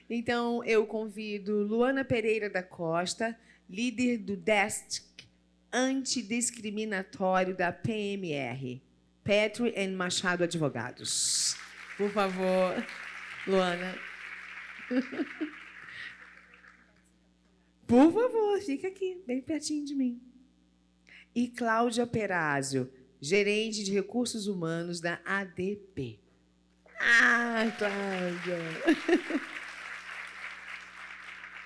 Então, eu convido Luana Pereira da Costa, líder do Desk Antidiscriminatório da PMR, Petri e Machado Advogados. Por favor, Luana. Por favor, fica aqui, bem pertinho de mim. E Cláudia Perazio, gerente de recursos humanos da ADP. Ah, Cláudia!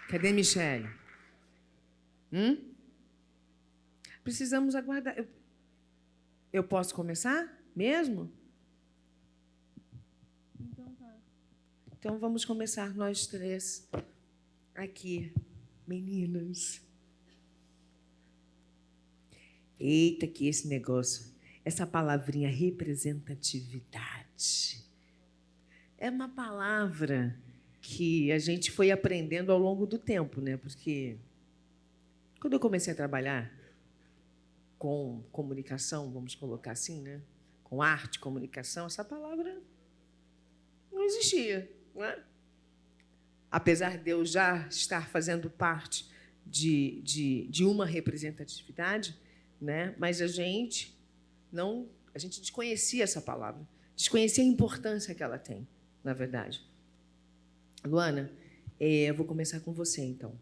Cadê Michele? Precisamos aguardar. Eu posso começar mesmo? Então tá. Então vamos começar nós três aqui, meninas. Eita, que esse negócio, essa palavrinha representatividade, é uma palavra que a gente foi aprendendo ao longo do tempo, né? Porque quando eu comecei a trabalhar com comunicação, vamos colocar assim, né? Com arte, comunicação, essa palavra não existia, não é? Apesar de eu já estar fazendo parte de uma representatividade, né? Mas a gente desconhecia essa palavra, desconhecia a importância que ela tem, na verdade. Luana, eu vou começar com você, então.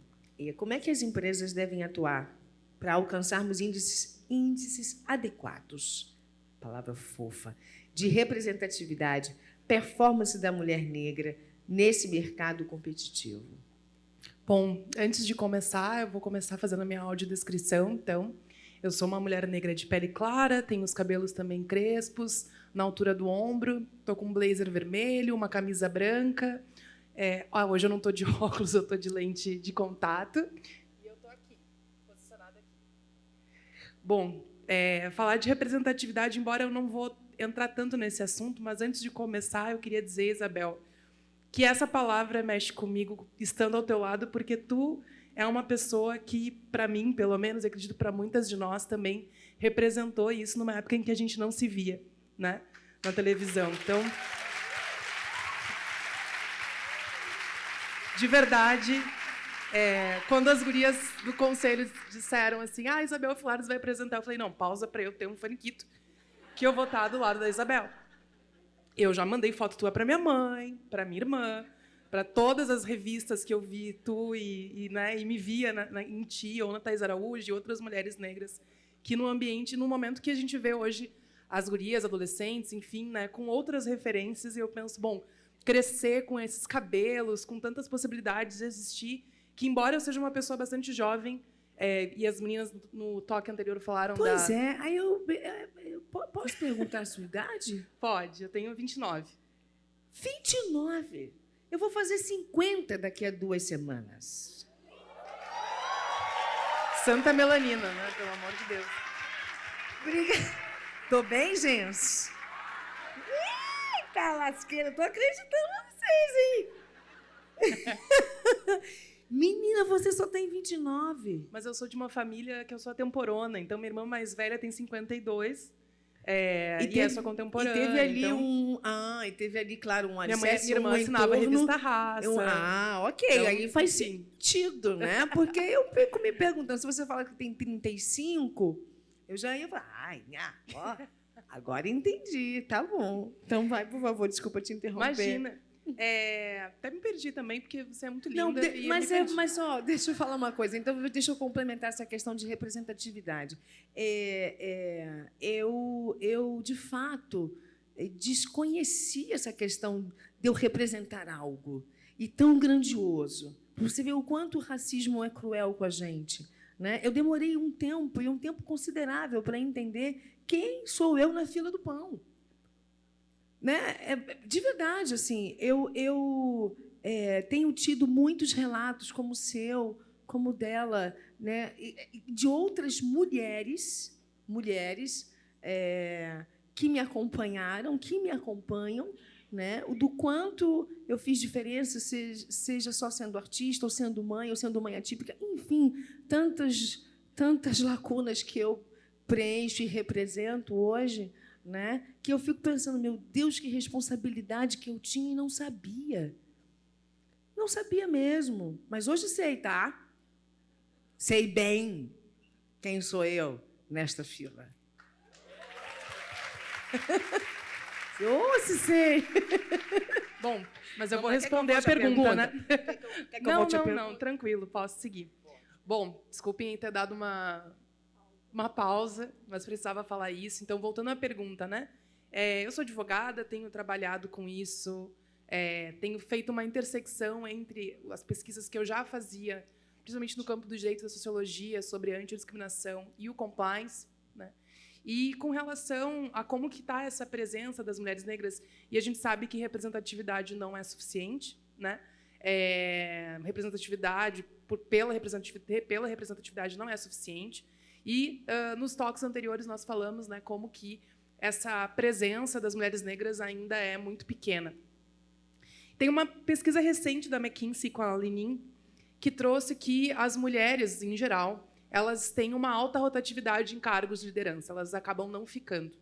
Como é que as empresas devem atuar para alcançarmos índices adequados, palavra fofa, de representatividade, performance da mulher negra nesse mercado competitivo? Bom, antes de começar, eu vou começar fazendo a minha audiodescrição, então. Eu sou uma mulher negra de pele clara, tenho os cabelos também crespos, na altura do ombro, estou com um blazer vermelho, uma camisa branca. Hoje eu não estou de óculos, eu estou de lente de contato. E eu estou aqui, posicionada aqui. Bom, falar de representatividade, embora eu não vou entrar tanto nesse assunto, mas antes de começar, eu queria dizer, Isabel, que essa palavra mexe comigo estando ao teu lado, porque tu é uma pessoa que, para mim, pelo menos, acredito para muitas de nós também, representou isso numa época em que a gente não se via, né, na televisão. Então, de verdade, quando as gurias do conselho disseram assim, Isabel Fulares vai apresentar, eu falei, não, pausa para eu ter um faniquito, que eu vou estar do lado da Isabel. Eu já mandei foto tua para minha mãe, para minha irmã, para todas as revistas que eu vi tu e me via em ti, ou na Thais Araújo e outras mulheres negras, que no ambiente, no momento que a gente vê hoje as gurias, adolescentes, enfim, né, com outras referências, e eu penso, bom, crescer com esses cabelos, com tantas possibilidades de existir, que embora eu seja uma pessoa bastante jovem, e as meninas no toque anterior falaram Pois aí eu posso perguntar a sua idade? Pode, eu tenho 29. 29? Eu vou fazer 50 daqui a 2 semanas. Santa Melanina, né? Pelo amor de Deus. Obrigada. Tô bem, gente? Eita lasqueira, tô acreditando em vocês, hein? Menina, você só tem 29. Mas eu sou de uma família que eu sou atemporona, então minha irmã mais velha tem 52. E é sua contemporânea. E teve ali e teve ali, claro, um alicerce. Minha irmã assinava a revista Raça. Ok. Então, aí faz sentido, né? Porque eu fico me perguntando, se você fala que tem 35, eu já ia falar, agora entendi, tá bom. Então vai, por favor, desculpa te interromper. Imagina. Até me perdi também, porque você é muito linda. Não, mas só, deixa eu falar uma coisa. Então, deixa eu complementar essa questão de representatividade. Eu, de fato, desconhecia essa questão de eu representar algo e tão grandioso. Você vê o quanto o racismo é cruel com a gente, né? Eu demorei um tempo considerável para entender quem sou eu na fila do pão. Né? De verdade, assim, eu tenho tido muitos relatos como o seu, como o dela, né? De outras mulheres que me acompanharam, que me acompanham, né? Do quanto eu fiz diferença, seja só sendo artista, ou sendo mãe atípica, enfim, tantas lacunas que eu preencho e represento hoje, né? Que eu fico pensando, meu Deus, que responsabilidade que eu tinha e não sabia. Não sabia mesmo. Mas hoje sei, tá? Sei bem quem sou eu nesta fila. Se sei. Bom, mas eu vou responder a pergunta, né? Não, tranquilo, posso seguir. Bom, desculpem ter dado uma pausa, mas precisava falar isso. Então, voltando à pergunta, né? Eu sou advogada, tenho trabalhado com isso, tenho feito uma intersecção entre as pesquisas que eu já fazia, principalmente no campo do direito da sociologia, sobre a antidiscriminação e o compliance, né? E com relação a como que está essa presença das mulheres negras, e a gente sabe que representatividade não é suficiente, né? Representatividade pela representatividade não é suficiente. E nos talks anteriores nós falamos, né, como que essa presença das mulheres negras ainda é muito pequena. Tem uma pesquisa recente da McKinsey com a Lenin que trouxe que as mulheres, em geral, elas têm uma alta rotatividade em cargos de liderança, elas acabam não ficando.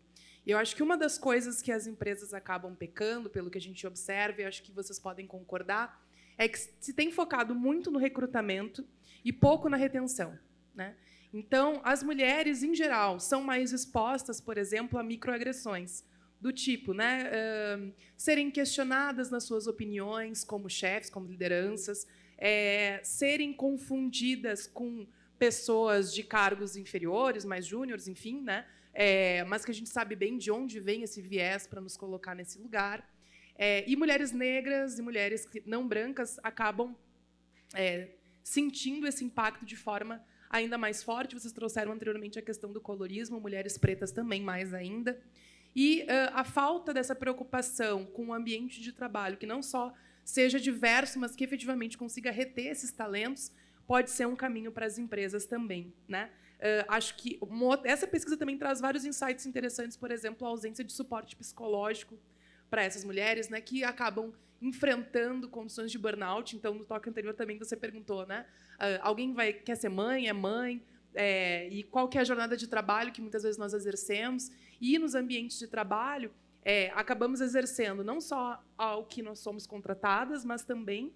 E eu acho que uma das coisas que as empresas acabam pecando, pelo que a gente observa, e acho que vocês podem concordar, é que se tem focado muito no recrutamento e pouco na retenção, né? Então, as mulheres, em geral, são mais expostas, por exemplo, a microagressões, do tipo, né, serem questionadas nas suas opiniões como chefes, como lideranças, serem confundidas com pessoas de cargos inferiores, mais júniores, enfim, né? Mas que a gente sabe bem de onde vem esse viés para nos colocar nesse lugar. E mulheres negras e mulheres não brancas acabam sentindo esse impacto de forma ainda mais forte. Vocês trouxeram anteriormente a questão do colorismo, mulheres pretas também mais ainda. E a falta dessa preocupação com o ambiente de trabalho, que não só seja diverso, mas que efetivamente consiga reter esses talentos, pode ser um caminho para as empresas também, né? Acho que essa pesquisa também traz vários insights interessantes, por exemplo, a ausência de suporte psicológico para essas mulheres, né, que acabam enfrentando condições de burnout. Então, no toque anterior também você perguntou, né? Alguém quer ser mãe, é mãe, e qual que é a jornada de trabalho que muitas vezes nós exercemos. E nos ambientes de trabalho, acabamos exercendo não só ao que nós somos contratadas, mas também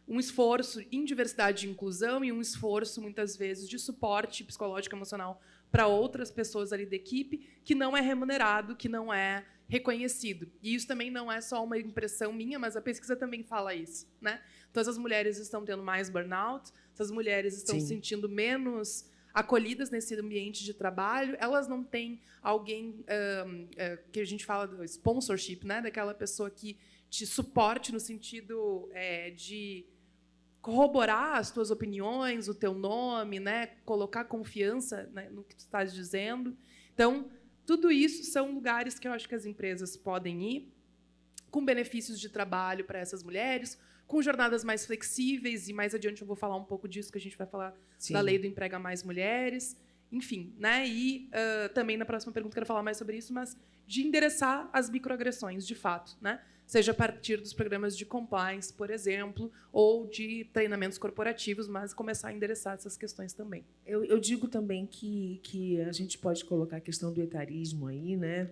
um esforço em diversidade e inclusão e um esforço, muitas vezes, de suporte psicológico e emocional para outras pessoas ali da equipe, que não é remunerado, que não é reconhecido. E isso também não é só uma impressão minha, mas a pesquisa também fala isso, né? Então, essas mulheres estão tendo mais burnout, essas mulheres estão se sentindo menos acolhidas nesse ambiente de trabalho, elas não têm alguém que a gente fala do sponsorship, né? Daquela pessoa que te suporte no sentido de corroborar as tuas opiniões, o teu nome, né? Colocar confiança, né, no que tu estás dizendo. Então, tudo isso são lugares que eu acho que as empresas podem ir, com benefícios de trabalho para essas mulheres, com jornadas mais flexíveis, e mais adiante eu vou falar um pouco disso, que a gente vai falar da lei do Emprega Mais Mulheres, enfim, né? E também na próxima pergunta eu quero falar mais sobre isso, mas de endereçar as microagressões, de fato, né? Seja a partir dos programas de compliance, por exemplo, ou de treinamentos corporativos, mas começar a endereçar essas questões também. Eu digo também que a gente pode colocar a questão do etarismo aí, né?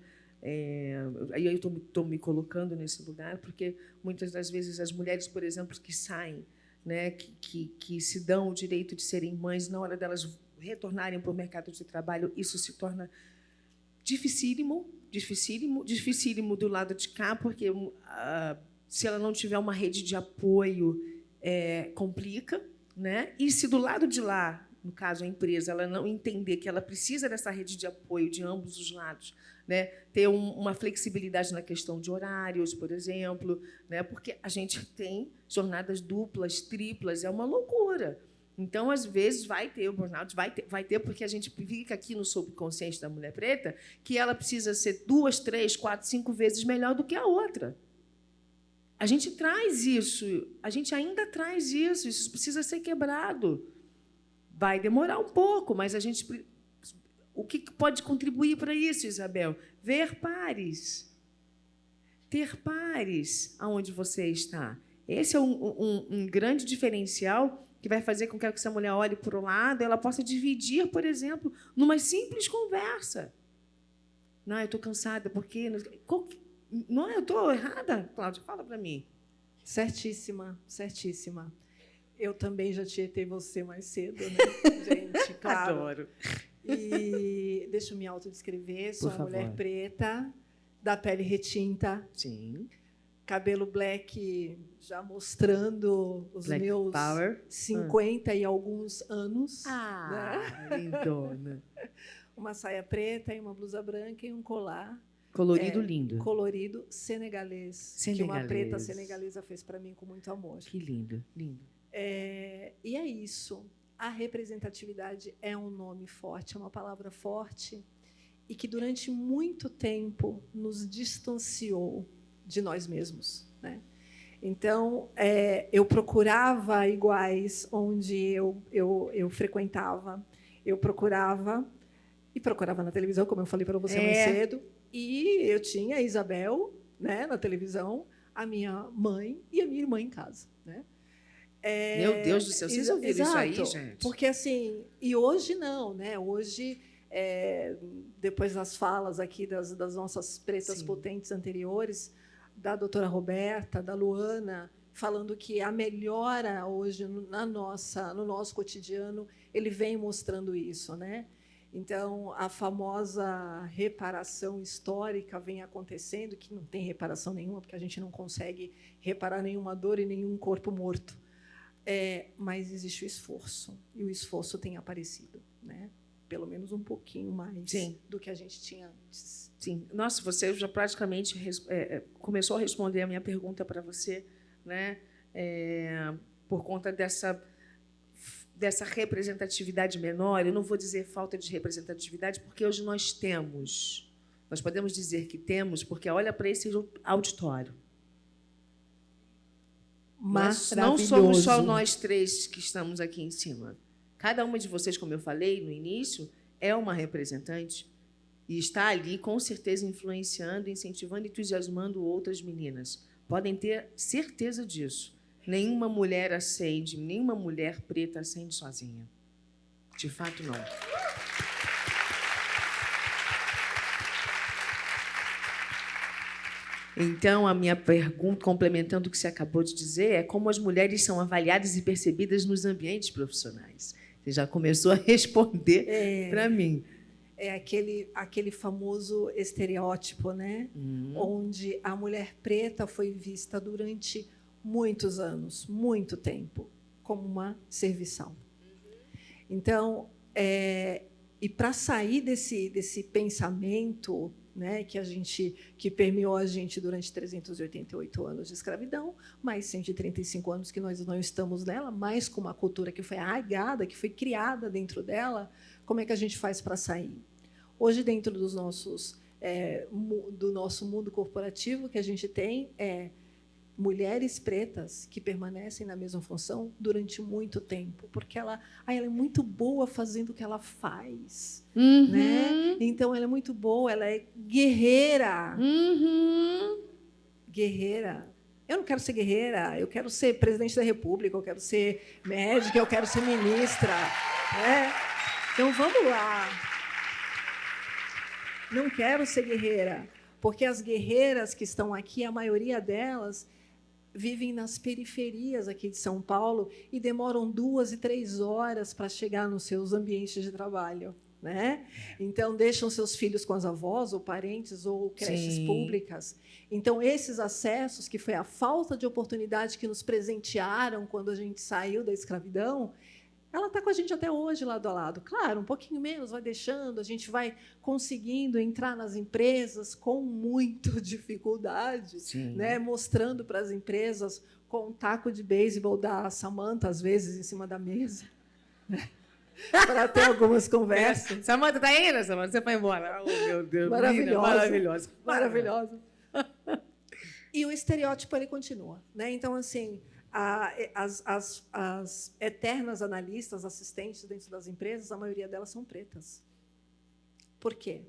Aí eu estou me colocando nesse lugar, porque muitas das vezes as mulheres, por exemplo, que saem, né, que se dão o direito de serem mães, na hora delas retornarem para o mercado de trabalho, isso se torna dificílimo do lado de cá, porque se ela não tiver uma rede de apoio, complica, né? E se do lado de lá, no caso a empresa, ela não entender que ela precisa dessa rede de apoio de ambos os lados, né? Ter uma flexibilidade na questão de horários, por exemplo, né? Porque a gente tem jornadas duplas, triplas, é uma loucura. Então, às vezes, vai ter o burnout, vai ter, porque a gente fica aqui no subconsciente da mulher preta que ela precisa ser 2, 3, 4, 5 vezes melhor do que a outra. A gente traz isso, a gente ainda traz isso, isso precisa ser quebrado. Vai demorar um pouco, mas a gente... O que pode contribuir para isso, Isabel? Ver pares. Ter pares aonde você está. Esse é um grande diferencial que vai fazer com que essa mulher olhe para o lado, ela possa dividir, por exemplo, numa simples conversa. Não, eu estou cansada, porque... Não, eu estou errada? Cláudia, fala para mim. Certíssima, certíssima. Eu também já tietei você mais cedo, né, gente? Claro. Adoro. E deixa eu me autodescrever. Sou Por uma mulher favor. preta, da pele retinta, Sim. cabelo black, já mostrando os Black meus Power. 50 e alguns anos. Ah, lindona. Uma saia preta e uma blusa branca e um colar Colorido lindo. colorido senegalês, que uma Senegalês. preta senegalesa fez para mim com muito amor. Que lindo, lindo. E é isso. A representatividade é um nome forte, é uma palavra forte e que durante muito tempo nos distanciou de nós mesmos, né? Então, eu procurava iguais onde eu frequentava, eu procurava na televisão, como eu falei para você mais cedo, e eu tinha a Isabel, né, na televisão, a minha mãe e a minha irmã em casa, né? Meu Deus do céu, vocês ouviram isso aí, gente? Porque assim, e hoje não, né? Hoje, depois das falas aqui das nossas pretas Sim. potentes anteriores, da doutora Roberta, da Luana, falando que a melhora hoje no nosso cotidiano, ele vem mostrando isso, né? Então, a famosa reparação histórica vem acontecendo, que não tem reparação nenhuma, porque a gente não consegue reparar nenhuma dor e nenhum corpo morto. Mas existe o esforço, e o esforço tem aparecido, né? Pelo menos um pouquinho mais do que a gente tinha antes. Sim. Nossa, você já praticamente começou a responder a minha pergunta para você, né? Por conta dessa representatividade menor. Eu não vou dizer falta de representatividade, porque hoje nós temos. Nós podemos dizer que temos, porque olha para esse auditório. Mas não somos só nós três que estamos aqui em cima. Cada uma de vocês, como eu falei no início, é uma representante e está ali, com certeza, influenciando, incentivando e entusiasmando outras meninas. Podem ter certeza disso. Nenhuma mulher acende, nenhuma mulher preta acende sozinha. De fato, não. Então, a minha pergunta, complementando o que você acabou de dizer, é como as mulheres são avaliadas e percebidas nos ambientes profissionais. Você já começou a responder para mim. É aquele famoso estereótipo, né? Onde a mulher preta foi vista durante muitos anos, muito tempo, como uma serviçal. Então, e para sair desse pensamento, né, que permeou a gente durante 388 anos de escravidão, mais 135 anos que nós não estamos nela, mais com uma cultura que foi arraigada, que foi criada dentro dela, como é que a gente faz para sair? Hoje, dentro do nosso mundo corporativo, que a gente tem mulheres pretas que permanecem na mesma função durante muito tempo, porque ela é muito boa fazendo o que ela faz, né? Então, ela é muito boa, ela é guerreira. Guerreira. Eu não quero ser guerreira, eu quero ser presidente da República, eu quero ser médica, eu quero ser ministra, né? Então, vamos lá. Não quero ser guerreira, porque as guerreiras que estão aqui, a maioria delas vivem nas periferias aqui de São Paulo e demoram 2 e 3 horas para chegar nos seus ambientes de trabalho, né? Então, deixam seus filhos com as avós, ou parentes, ou creches públicas. Então, esses acessos, que foi a falta de oportunidade que nos presentearam quando a gente saiu da escravidão, ela está com a gente até hoje, lado a lado. Claro, um pouquinho menos, vai deixando, a gente vai conseguindo entrar nas empresas com muita dificuldade, né? Mostrando para as empresas com um taco de beisebol da Samantha, às vezes, em cima da mesa, né? Para ter algumas conversas. Samantha, está indo, Samantha? Você foi embora. Oh, meu Deus. Maravilhosa. Maravilhosa. Maravilhosa. E o estereótipo ele continua, né? Então, assim, as eternas analistas, assistentes dentro das empresas, a maioria delas são pretas. Por quê?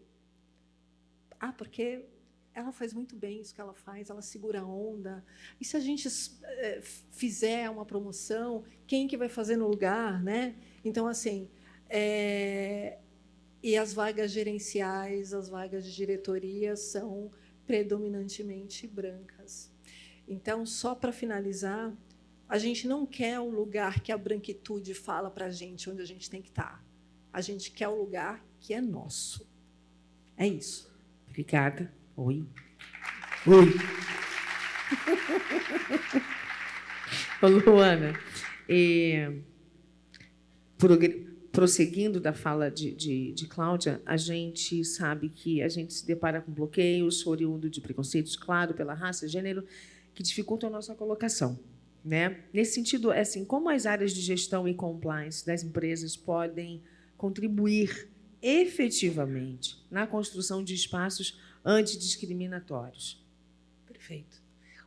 Porque ela faz muito bem isso que ela faz, ela segura a onda. E se a gente fizer uma promoção, quem que vai fazer no lugar, né? Então, assim, E as vagas gerenciais, as vagas de diretoria são predominantemente brancas. Então, só para finalizar, a gente não quer o lugar que a branquitude fala para a gente onde a gente tem que estar. A gente quer o lugar que é nosso. É isso. Obrigada. Oi. Oi. Ô, Luana, prosseguindo da fala de Cláudia, a gente sabe que a gente se depara com bloqueios oriundos de preconceitos, claro, pela raça, gênero, que dificultam a nossa colocação, né? Nesse sentido, assim, como as áreas de gestão e compliance das empresas podem contribuir efetivamente na construção de espaços antidiscriminatórios? Perfeito.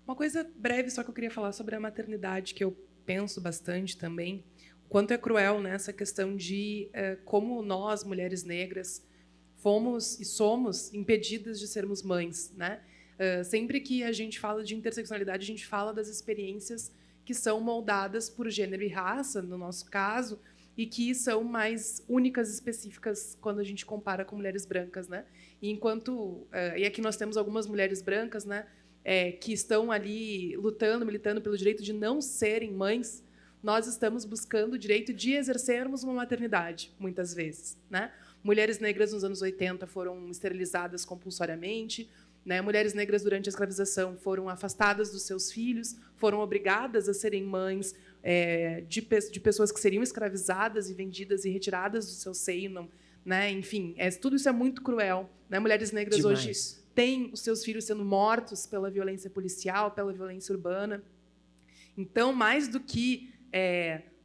Uma coisa breve só que eu queria falar sobre a maternidade, que eu penso bastante também, o quanto é cruel nessa questão de como nós, mulheres negras, fomos e somos impedidas de sermos mães, né? Sempre que a gente fala de interseccionalidade, a gente fala das experiências que são moldadas por gênero e raça, no nosso caso, e que são mais únicas, específicas, quando a gente compara com mulheres brancas, né? E enquanto e aqui nós temos algumas mulheres brancas, né, que estão ali lutando, militando pelo direito de não serem mães, nós estamos buscando o direito de exercermos uma maternidade, muitas vezes, né? Mulheres negras nos anos 80 foram esterilizadas compulsoriamente, né? Mulheres negras durante a escravização foram afastadas dos seus filhos, foram obrigadas a serem mães de pessoas que seriam escravizadas e vendidas e retiradas do seu seio, não, né? Enfim, tudo isso é muito cruel, né? Mulheres negras Demais. hoje têm os seus filhos sendo mortos pela violência policial, pela violência urbana. Então, mais do que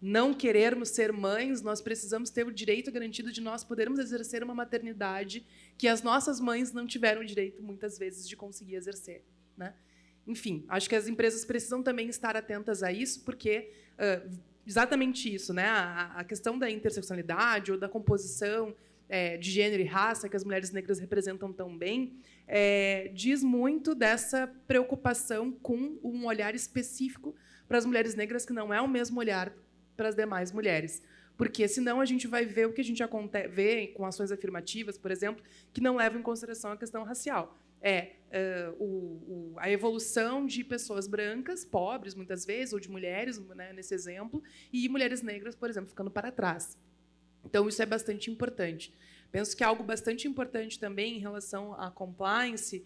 não querermos ser mães, nós precisamos ter o direito garantido de nós podermos exercer uma maternidade que as nossas mães não tiveram o direito, muitas vezes, de conseguir exercer, né? Enfim, acho que as empresas precisam também estar atentas a isso, porque exatamente isso, né? A questão da interseccionalidade ou da composição de gênero e raça que as mulheres negras representam tão bem diz muito dessa preocupação com um olhar específico para as mulheres negras, que não é o mesmo olhar para as demais mulheres. Porque, senão, a gente vai ver o que a gente vê com ações afirmativas, por exemplo, que não levam em consideração a questão racial. A evolução de pessoas brancas, pobres, muitas vezes, ou de mulheres, né, nesse exemplo, e mulheres negras, por exemplo, ficando para trás. Então, isso é bastante importante. Penso que é algo bastante importante também em relação à compliance.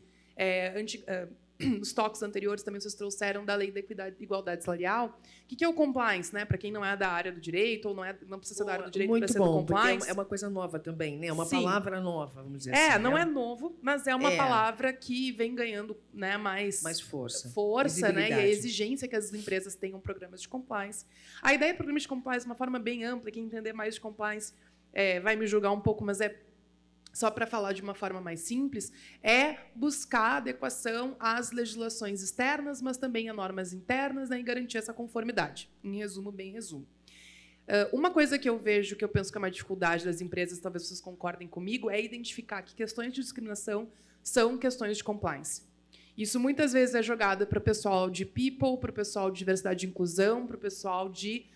Os toques anteriores também vocês trouxeram da Lei da Igualdade Salarial. O que é o compliance, né? Para quem não é da área do direito ou não precisa ser da área do direito para ser do compliance. É uma coisa nova também, né? É uma Sim. palavra nova, vamos dizer assim. Não é novo, mas é uma palavra que vem ganhando, né, mais força, né? E a exigência que as empresas tenham programas de compliance. A ideia de programas de compliance de uma forma bem ampla, quem entender mais de compliance vai me julgar um pouco, mas só para falar de uma forma mais simples, buscar adequação às legislações externas, mas também a normas internas, né, e garantir essa conformidade. Em resumo, bem resumo. Uma coisa que eu vejo, que eu penso que é uma dificuldade das empresas, talvez vocês concordem comigo, é identificar que questões de discriminação são questões de compliance. Isso muitas vezes é jogado para o pessoal de people, para o pessoal de diversidade e inclusão, para o pessoal de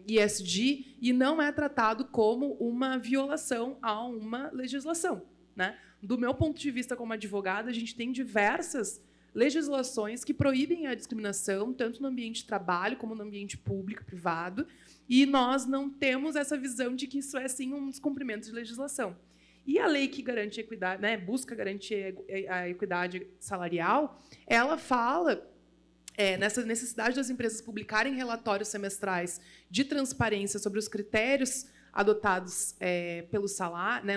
ESG, e não é tratado como uma violação a uma legislação, né? Do meu ponto de vista como advogada, a gente tem diversas legislações que proíbem a discriminação, tanto no ambiente de trabalho como no ambiente público, privado, e nós não temos essa visão de que isso é, sim, um descumprimento de legislação. E a lei que garante a equidade, né, busca garantir a equidade salarial, ela fala nessa necessidade das empresas publicarem relatórios semestrais de transparência sobre os critérios adotados pelos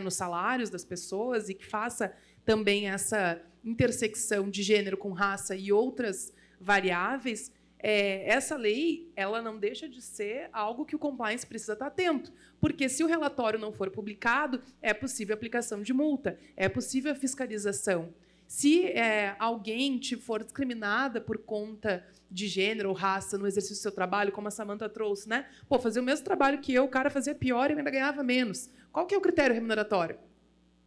nos salários das pessoas e que faça também essa intersecção de gênero com raça e outras variáveis. Essa lei ela não deixa de ser algo que o compliance precisa estar atento, porque se o relatório não for publicado, é possível a aplicação de multa, é possível a fiscalização. Se alguém for discriminada por conta de gênero ou raça no exercício do seu trabalho, como a Samantha trouxe, né? Fazer o mesmo trabalho que eu, o cara fazia pior e ainda ganhava menos. Qual que é o critério remuneratório?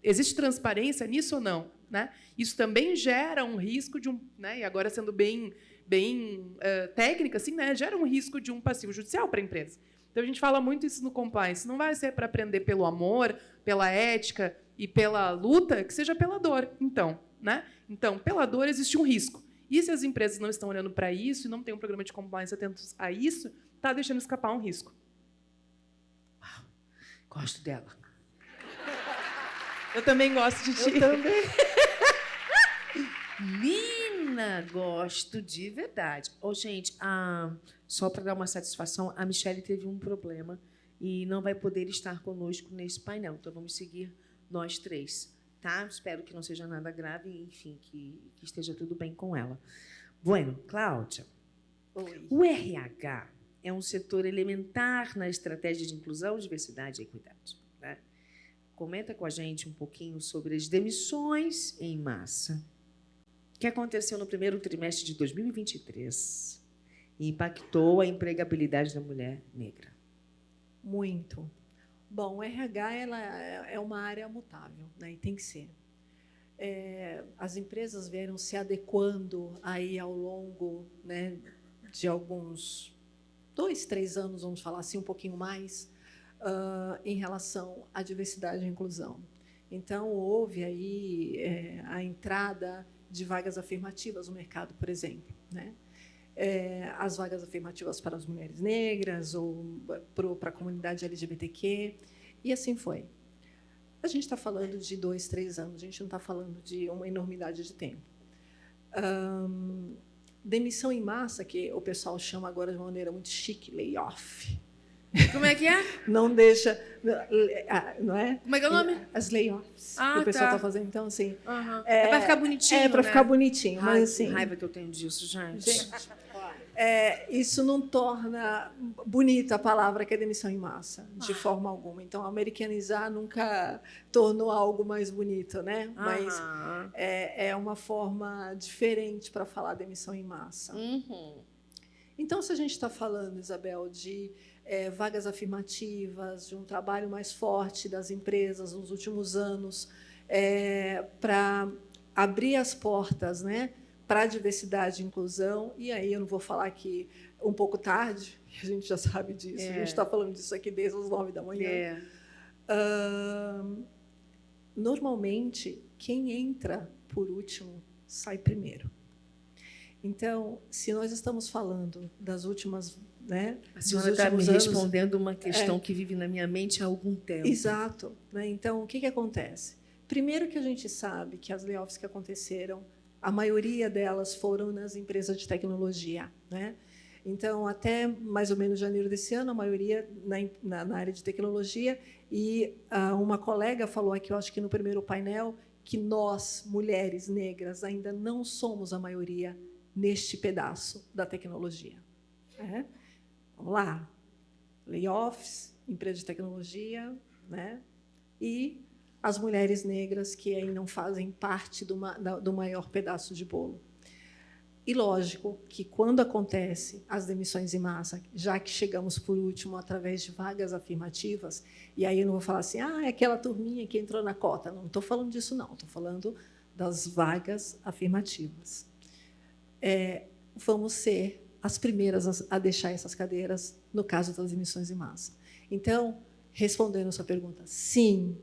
Existe transparência nisso ou não? Né? Isso também gera um risco de e agora sendo bem técnica, assim, né? Gera um risco de um passivo judicial para a empresa. Então, a gente fala muito isso no compliance. Não vai ser para prender pelo amor, pela ética e pela luta, que seja pela dor. Então, né? Então, pela dor existe um risco. E se as empresas não estão olhando para isso e não tem um programa de compliance atentos a isso, está deixando escapar um risco. Uau, gosto dela. Eu também gosto de ti. Eu também. Lina, gosto de verdade. Gente, só para dar uma satisfação, a Michelle teve um problema e não vai poder estar conosco nesse painel. Então, vamos seguir nós três. Tá? Espero que não seja nada grave, enfim, que esteja tudo bem com ela. Bueno, Cláudia, Oi. o RH é um setor elementar na estratégia de inclusão, diversidade e equidade. Né? Comenta com a gente um pouquinho sobre as demissões em massa que aconteceu no primeiro trimestre de 2023 e impactou a empregabilidade da mulher negra. Muito. Bom, o RH ela é uma área mutável, né? E tem que ser. As empresas vieram se adequando aí ao longo, né, de alguns 2, 3 anos, vamos falar assim, um pouquinho mais, em relação à diversidade e inclusão. Então, houve aí a entrada de vagas afirmativas no mercado, por exemplo, né? As vagas afirmativas para as mulheres negras ou para a comunidade LGBTQ, e assim foi. A gente está falando de 2, 3 anos, a gente não está falando de uma enormidade de tempo. Demissão em massa, que o pessoal chama agora de maneira muito chique, layoff. Como é que é? Não deixa, não é? Como é que é o nome? As layoffs que o pessoal está fazendo. Então, assim... Uhum. É para ficar bonitinho, É para né? ficar bonitinho, Ai, mas assim... que raiva que eu tenho disso, gente. Isso não torna bonita a palavra que é demissão em massa, de forma alguma. Então, americanizar nunca tornou algo mais bonito, né? Mas é uma forma diferente para falar demissão em massa. Uhum. Então, se a gente está falando, Isabel, de vagas afirmativas, de um trabalho mais forte das empresas nos últimos anos, para abrir as portas, né, para a diversidade e inclusão, e aí eu não vou falar aqui um pouco tarde, a gente já sabe disso, a gente está falando disso aqui desde as 9 da manhã. Normalmente, quem entra por último sai primeiro. Então, se nós estamos falando das últimas... Né, a senhora está me respondendo uma questão que vive na minha mente há algum tempo. Exato. Né? Então, o que acontece? Primeiro que a gente sabe que as layoffs que aconteceram, a maioria delas foram nas empresas de tecnologia. Né? Então, até mais ou menos janeiro desse ano, a maioria na área de tecnologia. E uma colega falou aqui, eu acho que no primeiro painel, que nós, mulheres negras, ainda não somos a maioria neste pedaço da tecnologia. Vamos lá. Layoffs, empresa de tecnologia, né? E as mulheres negras que aí não fazem parte do maior pedaço de bolo. E, lógico, que quando acontece as demissões em massa, já que chegamos por último através de vagas afirmativas, e aí eu não vou falar assim, é aquela turminha que entrou na cota. Não estou falando disso, não. Estou falando das vagas afirmativas. Vamos ser as primeiras a deixar essas cadeiras no caso das demissões em massa. Então, respondendo a sua pergunta, sim,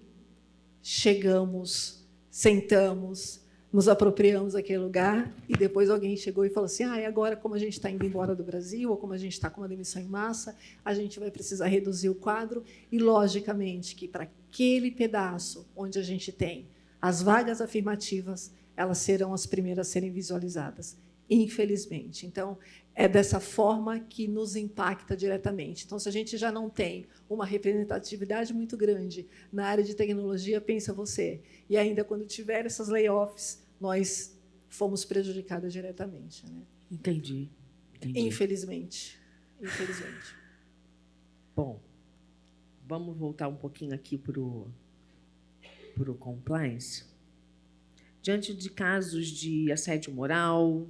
chegamos, sentamos, nos apropriamos daquele lugar e depois alguém chegou e falou assim, agora, como a gente está indo embora do Brasil ou como a gente está com uma demissão em massa, a gente vai precisar reduzir o quadro e, logicamente, que para aquele pedaço onde a gente tem as vagas afirmativas, elas serão as primeiras a serem visualizadas, infelizmente. Então, é dessa forma que nos impacta diretamente. Então, se a gente já não tem uma representatividade muito grande na área de tecnologia, pensa você. E ainda quando tiver essas layoffs, nós fomos prejudicadas diretamente. Né? Entendi. Infelizmente. Bom, vamos voltar um pouquinho aqui para o compliance. Diante de casos de assédio moral,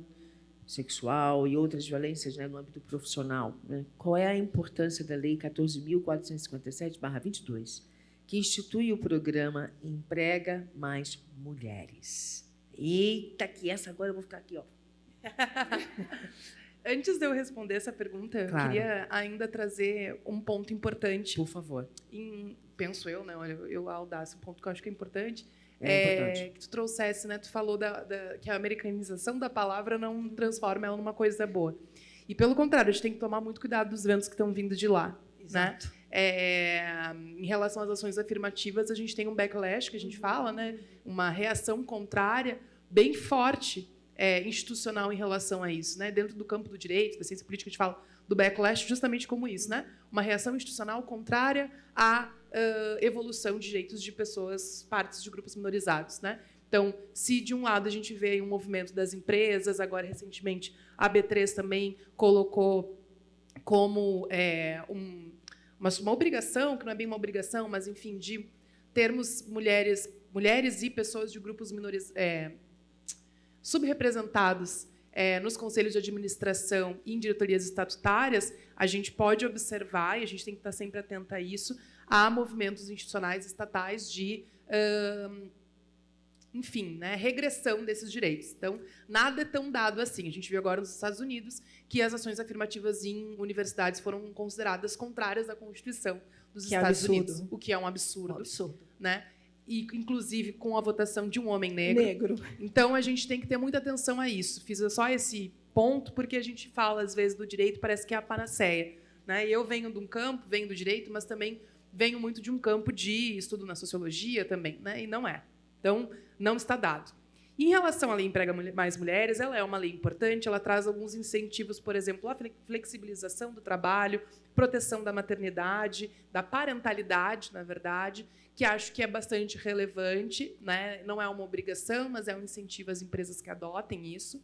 sexual e outras violências, né, no âmbito profissional, né, qual é a importância da Lei 14.457/22, que institui o programa Emprega Mais Mulheres? Eita, que essa agora eu vou ficar aqui, ó. Antes de eu responder essa pergunta, Claro. eu queria ainda trazer um ponto importante. Por favor. Penso eu, né? Olha, eu audácia, um ponto que eu acho que é importante. Importante. Que tu trouxesse, né? Tu falou que a americanização da palavra não transforma ela numa coisa boa. E, pelo contrário, a gente tem que tomar muito cuidado dos ventos que estão vindo de lá. Exato. Né? Em relação às ações afirmativas, a gente tem um backlash, que a gente fala, né? Uma reação contrária bem forte, institucional em relação a isso. Né? Dentro do campo do direito, da ciência política, a gente fala do backlash justamente como isso. Né? Uma reação institucional contrária à evolução de direitos de pessoas, partes de grupos minorizados. Né? Então, se de um lado a gente vê um movimento das empresas, agora recentemente a B3 também colocou como uma obrigação, que não é bem uma obrigação, mas, enfim, de termos mulheres e pessoas de grupos subrepresentados nos conselhos de administração e em diretorias estatutárias, a gente pode observar, e a gente tem que estar sempre atenta a isso, há movimentos institucionais estatais de enfim, né, regressão desses direitos. Então, nada é tão dado assim. A gente viu agora nos Estados Unidos que as ações afirmativas em universidades foram consideradas contrárias à Constituição dos Estados Unidos, o que é um absurdo. Né? E, inclusive, com a votação de um homem negro. Então, a gente tem que ter muita atenção a isso. Fiz só esse ponto porque a gente fala, às vezes, do direito, parece que é a panaceia. Né? Eu venho de um campo, venho do direito, mas também venho muito de um campo de estudo na sociologia também, né? E não é. Então, não está dado. Em relação à Lei Emprega Mais Mulheres, ela é uma lei importante, ela traz alguns incentivos, por exemplo, a flexibilização do trabalho, proteção da maternidade, da parentalidade, na verdade, que acho que é bastante relevante, né? Não é uma obrigação, mas é um incentivo às empresas que adotem isso.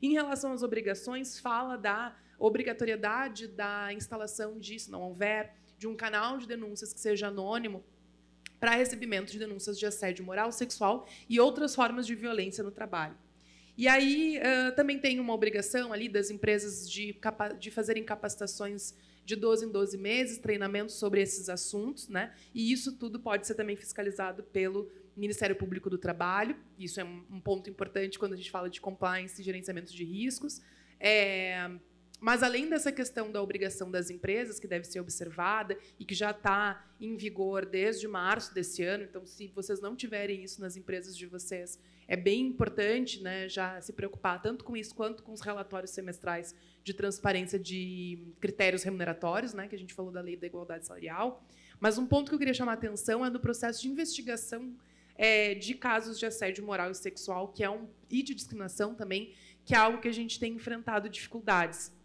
Em relação às obrigações, fala da obrigatoriedade da instalação de, se não houver, de um canal de denúncias que seja anônimo, para recebimento de denúncias de assédio moral, sexual e outras formas de violência no trabalho. E aí também tem uma obrigação ali das empresas de fazerem capacitações de 12 em 12 meses, treinamentos sobre esses assuntos, né? E isso tudo pode ser também fiscalizado pelo Ministério Público do Trabalho. Isso é um ponto importante quando a gente fala de compliance e gerenciamento de riscos. Mas, além dessa questão da obrigação das empresas, que deve ser observada e que já está em vigor desde março desse ano, então, se vocês não tiverem isso nas empresas de vocês, é bem importante, né, já se preocupar tanto com isso quanto com os relatórios semestrais de transparência de critérios remuneratórios, né, que a gente falou da Lei da Igualdade Salarial. Mas um ponto que eu queria chamar a atenção é do processo de investigação de casos de assédio moral e sexual, e de discriminação também, que é algo que a gente tem enfrentado dificuldades.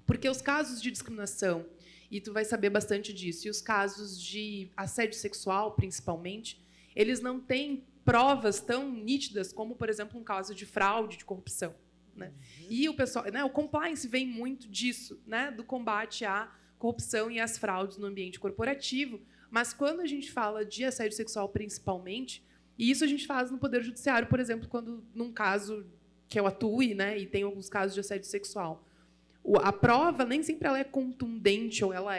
Porque os casos de discriminação, e tu vai saber bastante disso, e os casos de assédio sexual, principalmente, eles não têm provas tão nítidas como, por exemplo, um caso de fraude, de corrupção. Né? E o pessoal, né, o compliance vem muito disso, né, do combate à corrupção e às fraudes no ambiente corporativo. Mas quando a gente fala de assédio sexual, principalmente, e isso a gente faz no Poder Judiciário, por exemplo, quando num caso que eu atue, né, e tem alguns casos de assédio sexual, a prova nem sempre ela é contundente ou ela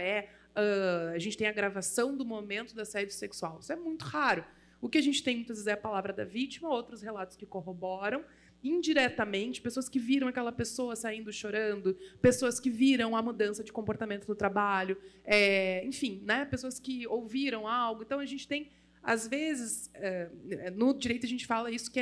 a gente tem a gravação do momento do assédio sexual. Isso é muito raro. O que a gente tem muitas vezes é a palavra da vítima, outros relatos que corroboram indiretamente, pessoas que viram aquela pessoa saindo chorando, pessoas que viram a mudança de comportamento no trabalho, enfim, né, pessoas que ouviram algo. Então, a gente tem, às vezes, no direito a gente fala isso que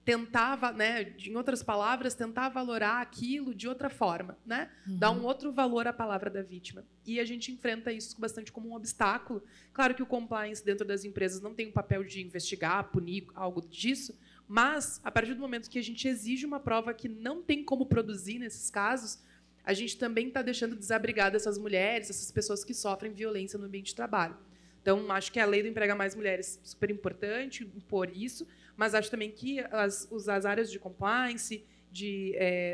tentar, né, em outras palavras, tentar valorar aquilo de outra forma, né? Dar um outro valor à palavra da vítima. E a gente enfrenta isso bastante como um obstáculo. Claro que o compliance dentro das empresas não tem o papel de investigar, punir, algo disso, mas, a partir do momento que a gente exige uma prova que não tem como produzir nesses casos, a gente também está deixando desabrigadas essas mulheres, essas pessoas que sofrem violência no ambiente de trabalho. Então, acho que a lei do Emprega Mais Mulheres é super importante impor isso, mas acho também que as áreas de compliance,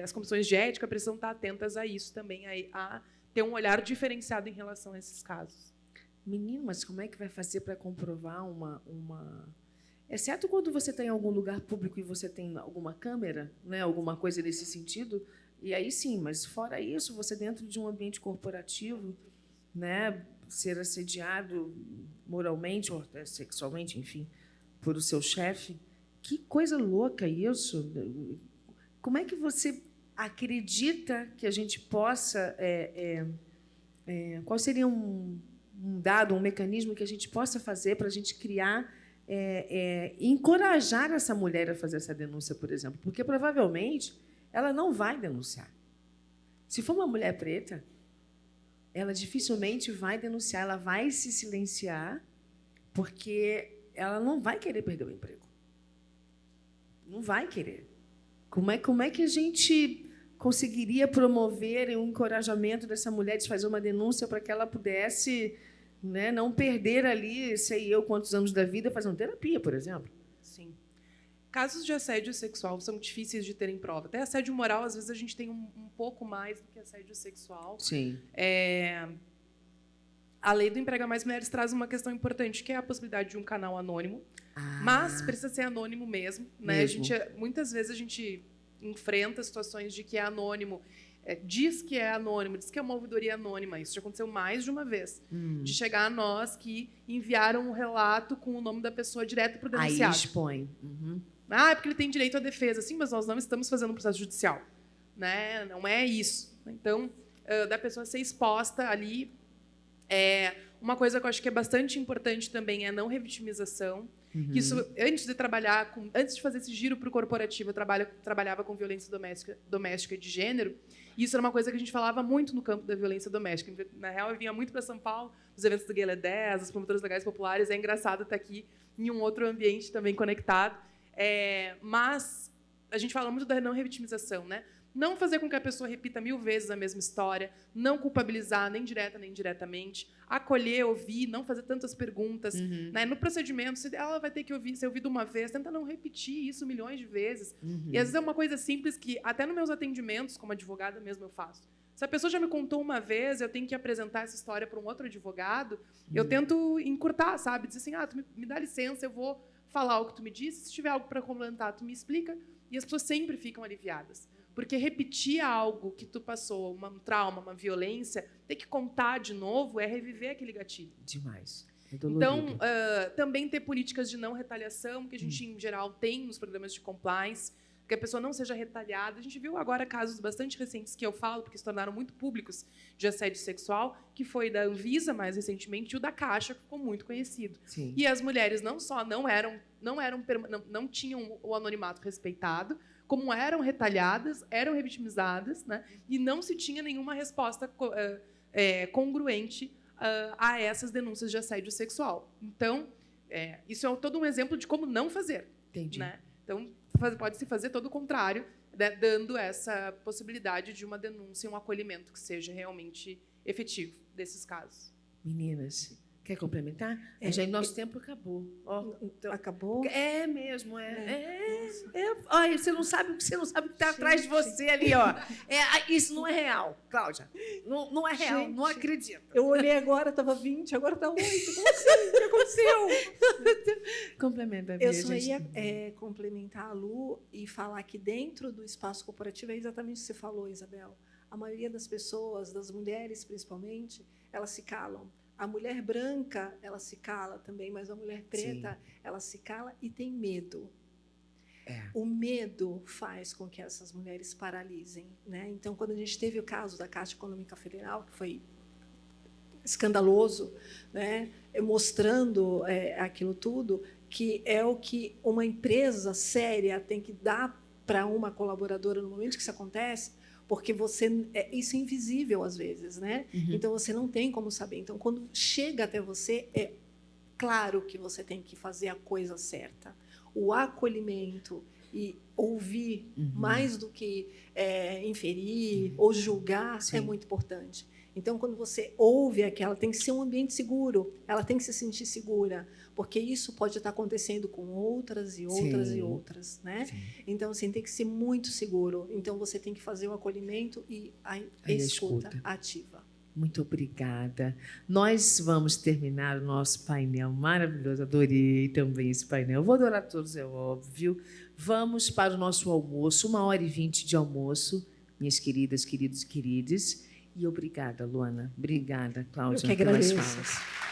as comissões de ética precisam estar atentas a isso também, a ter um olhar diferenciado em relação a esses casos. Menino, mas como é que vai fazer para comprovar uma... Exceto quando você está em algum lugar público e você tem alguma câmera, né, alguma coisa nesse sentido, e aí sim, mas fora isso, você dentro de um ambiente corporativo, né, ser assediado moralmente ou até sexualmente, enfim, por o seu chefe, que coisa louca isso! Como é que você acredita que a gente possa... qual seria um dado, um mecanismo que a gente possa fazer para a gente criar, encorajar essa mulher a fazer essa denúncia, por exemplo? Porque, provavelmente, ela não vai denunciar. Se for uma mulher preta, ela dificilmente vai denunciar, ela vai se silenciar, porque ela não vai querer perder o emprego. Não vai querer. Como é que a gente conseguiria promover um encorajamento dessa mulher de fazer uma denúncia para que ela pudesse, né, não perder ali, sei eu, quantos anos da vida fazendo terapia, por exemplo? Sim. Casos de assédio sexual são difíceis de terem prova. Até assédio moral, às vezes, a gente tem um pouco mais do que assédio sexual. Sim. A lei do Emprega Mais Mulheres traz uma questão importante, que é a possibilidade de um canal anônimo. Mas precisa ser anônimo mesmo. Né? Muitas vezes a gente enfrenta situações de que é anônimo, diz que é anônimo, diz que é uma ouvidoria anônima. Isso já aconteceu mais de uma vez. De chegar a nós que enviaram um relato com o nome da pessoa direto para o denunciado. Aí expõe. Uhum. É porque ele tem direito à defesa. Sim, mas nós não estamos fazendo um processo judicial. Né? Não é isso. Então, da pessoa ser exposta ali. Uma coisa que eu acho que é bastante importante também é a não revitimização. Que isso, antes de fazer esse giro para o corporativo, eu trabalhava com violência doméstica e de gênero. E isso era uma coisa que a gente falava muito no campo da violência doméstica. Na real, eu vinha muito para São Paulo, nos eventos do Guilherme 10, os promotores legais populares. É engraçado estar aqui em um outro ambiente também conectado. Mas a gente fala muito da não revitimização, né? Não fazer com que a pessoa repita 1000 vezes a mesma história, não culpabilizar, nem direta nem indiretamente, acolher, ouvir, não fazer tantas perguntas. Né? No procedimento, se ela vai ter que ser ouvida uma vez, tenta não repetir isso milhões de vezes. E, às vezes, é uma coisa simples que, até nos meus atendimentos, como advogada mesmo, eu faço. Se a pessoa já me contou uma vez, eu tenho que apresentar essa história para um outro advogado, eu tento encurtar, sabe? Dizer assim, tu me dá licença, eu vou falar o que tu me disse, se tiver algo para complementar, tu me explica. E as pessoas sempre ficam aliviadas. Porque repetir algo que tu passou, um trauma, uma violência, ter que contar de novo é reviver aquele gatilho. Demais. Então, também ter políticas de não retaliação, que a gente, em geral, tem nos programas de compliance, que a pessoa não seja retalhada. A gente viu agora casos bastante recentes que eu falo, porque se tornaram muito públicos, de assédio sexual, que foi da Anvisa, mais recentemente, e o da Caixa, que ficou muito conhecido. Sim. E as mulheres não só não tinham o anonimato respeitado, como eram retalhadas, eram revitimizadas, né? E não se tinha nenhuma resposta congruente a essas denúncias de assédio sexual. Então, isso é todo um exemplo de como não fazer. Entendi. Né? Então, pode-se fazer todo o contrário, né? Dando essa possibilidade de uma denúncia e um acolhimento que seja realmente efetivo desses casos. Meninas, quer complementar? Nosso tempo acabou. Então, acabou? É mesmo, Olha, você não sabe o que está atrás de você ali, ó. Isso não é real, Cláudia. Não é real, gente, não acredito. Eu olhei agora, estava 20, agora está 8. Como assim? O que aconteceu? Complementa, eu só ia complementar a Lu e falar que dentro do espaço corporativo é exatamente o que você falou, Isabel. A maioria das pessoas, das mulheres principalmente, elas se calam. A mulher branca, ela se cala também, mas a mulher preta, ela se cala e tem medo. O medo faz com que essas mulheres paralisem. Né? Então, quando a gente teve o caso da Caixa Econômica Federal, que foi escandaloso, né? Mostrando aquilo tudo, que é o que uma empresa séria tem que dar para uma colaboradora no momento que isso acontece, porque isso é invisível às vezes, né? Então você não tem como saber. Então, quando chega até você, é claro que você tem que fazer a coisa certa. O acolhimento e ouvir mais do que inferir ou julgar é muito importante. Então, quando você ouve aquela, tem que ser um ambiente seguro, ela tem que se sentir segura, porque isso pode estar acontecendo com outras e outras e outras, né? Então, assim, tem que ser muito seguro. Então, você tem que fazer o acolhimento e a escuta ativa. Muito obrigada. Nós vamos terminar o nosso painel maravilhoso. Adorei também esse painel. Vou adorar todos, é óbvio. Vamos para o nosso almoço, 1h20 de almoço, minhas queridas, queridos e queridas. E obrigada, Luana. Obrigada, Cláudia. Eu que agradeço. Pelas falas.